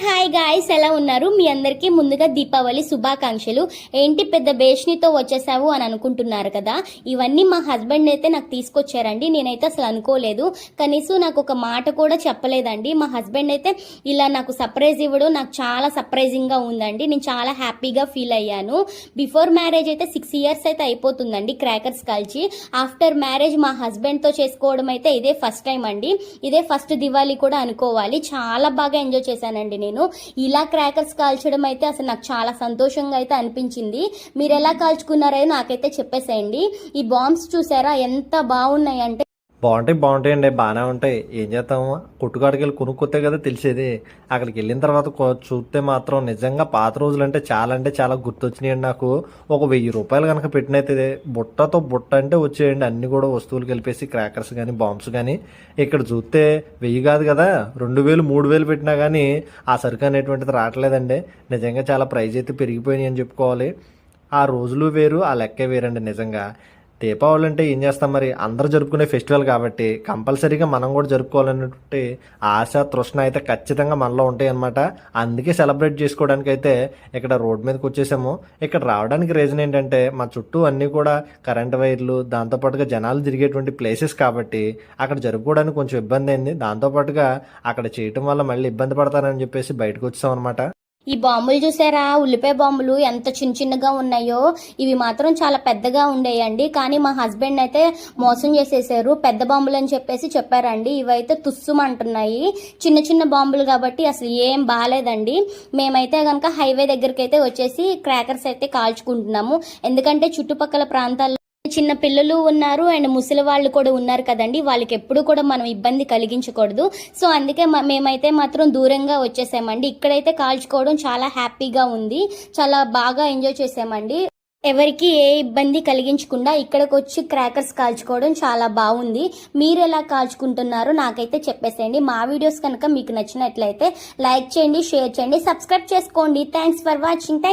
Hi guys, ఎలా ఉన్నారు? మీ అందరికీ ముందుగా దీపావళి శుభాకాంక్షలు. ఏంటి పెద్ద బేష్నితో వచ్చేసావు అని అనుకుంటున్నారు కదా. ఇవన్నీ మా హస్బెండ్ అయితే నాకు తీసుకొచ్చారండి. నేనైతే అసలు అనుకోలేదు. కనీసం నాకు ఒక మాట కూడా చెప్పలేదండి. మా హస్బెండ్ అయితే ఇలా నాకు సర్ప్రైజ్ ఇవ్వడం నాకు చాలా సర్ప్రైజింగ్ గా ఉందండి. నేను చాలా హ్యాపీగా ఫీల్ అయ్యాను. బిఫోర్ మ్యారేజ్ అయితే 6 years అయితే అయిపోతుందండి క్రాకర్స్ కాల్చి. ఆఫ్టర్ మ్యారేజ్ మా హస్బెండ్ తో చేసుకోవడం అయితే ఇదే ఫస్ట్ టైం అండి. ఇదే ఫస్ట్ దివాళీ కూడా అనుకోవాలి. చాలా బాగా ఎంజాయ్ చేశానండి. నేను ఇలా క్రాకర్స్ కాల్చడం అయితే అసలు నాకు చాలా సంతోషంగా అయితే అనిపించింది. మీరు ఎలా కాల్చుకున్నారో నాకైతే చెప్పేసేయండి. ఈ బాంబ్స్ చూసారా ఎంత బాగున్నాయి అంటే బాగుంటాయండి, బాగానే ఉంటాయి. ఏం చేస్తాము, కొట్టుకాడికి వెళ్ళి కొనుక్కొతే కదా తెలిసేది. అక్కడికి వెళ్ళిన తర్వాత చూస్తే మాత్రం నిజంగా పాత రోజులు అంటే చాలా గుర్తొచ్చినాయండి నాకు. ఒక 1000 రూపాయలు కనుక పెట్టినైతే బుట్టతో బుట్ట అంటే వచ్చేయండి. అన్ని కూడా వస్తువులు కలిపేసి క్రాకర్స్ కానీ బాంబ్స్ కానీ. ఇక్కడ చూస్తే 1000 కాదు కదా, 2000 3000 పెట్టినా కానీ ఆ సరుకు అనేటువంటిది రావట్లేదండి. నిజంగా చాలా ప్రైజ్ అయితే పెరిగిపోయినాయి అని చెప్పుకోవాలి. ఆ రోజులు వేరు, ఆ లెక్కే వేరండి నిజంగా. దీపావళి అంటే ఏం చేస్తాం మరి, అందరూ జరుపుకునే ఫెస్టివల్ కాబట్టి కంపల్సరీగా మనం కూడా జరుపుకోవాలన్నటువంటి ఆశ తృష్ణ అయితే ఖచ్చితంగా మనలో ఉంటాయి అనమాట. అందుకే సెలబ్రేట్ చేసుకోవడానికి అయితే ఇక్కడ రోడ్ మీదకి వచ్చేసాము. ఇక్కడ రావడానికి రీజన్ ఏంటంటే మా చుట్టూ అన్నీ కూడా కరెంట్ వైర్లు, దాంతోపాటుగా జనాలు తిరిగేటువంటి ప్లేసెస్ కాబట్టి అక్కడ జరుపుకోవడానికి కొంచెం ఇబ్బంది అయింది. దాంతోపాటుగా అక్కడ చేయటం వల్ల మళ్ళీ ఇబ్బంది పడతారని చెప్పేసి బయటకు వచ్చాం అనమాట. ఈ బాంబులు చూసారా, ఉల్లిపాయ బాంబులు ఎంత చిన్నగా ఉన్నాయో. ఇవి మాత్రం చాలా పెద్దగా ఉండేయండి. కానీ మా హస్బెండ్ అయితే మోసం చేసేసారు. పెద్ద బాంబులు అని చెప్పేసి చెప్పారండి. ఇవైతే తుస్సుమంటున్నాయి. చిన్న బాంబులు కాబట్టి అసలు ఏం బాగాలేదండి. మేమైతే కనుక హైవే దగ్గరికి అయితే వచ్చేసి క్రాకర్స్ అయితే కాల్చుకుంటున్నాము. ఎందుకంటే చుట్టుపక్కల ప్రాంతాల్లో చిన్న పిల్లలు ఉన్నారు అండ్ ముసలి వాళ్ళు కూడా ఉన్నారు కదండి. వాళ్ళకి ఎప్పుడు కూడా మనం ఇబ్బంది కలిగించకూడదు. సో అందుకే మేమైతే మాత్రం దూరంగా వచ్చేసామండి. ఇక్కడైతే కాల్చుకోవడం చాలా హ్యాపీగా ఉంది. చాలా బాగా ఎంజాయ్ చేసామండి. ఎవరికి ఏ ఇబ్బంది కలిగించకుండా ఇక్కడికి వచ్చి క్రాకర్స్ కాల్చుకోవడం చాలా బాగుంది. మీరు ఎలా కాల్చుకుంటున్నారో నాకైతే చెప్పేసేయండి. మా వీడియోస్ కనుక మీకు నచ్చినట్లయితే లైక్ చేయండి, షేర్ చేయండి, సబ్స్క్రైబ్ చేసుకోండి. Thanks for watching.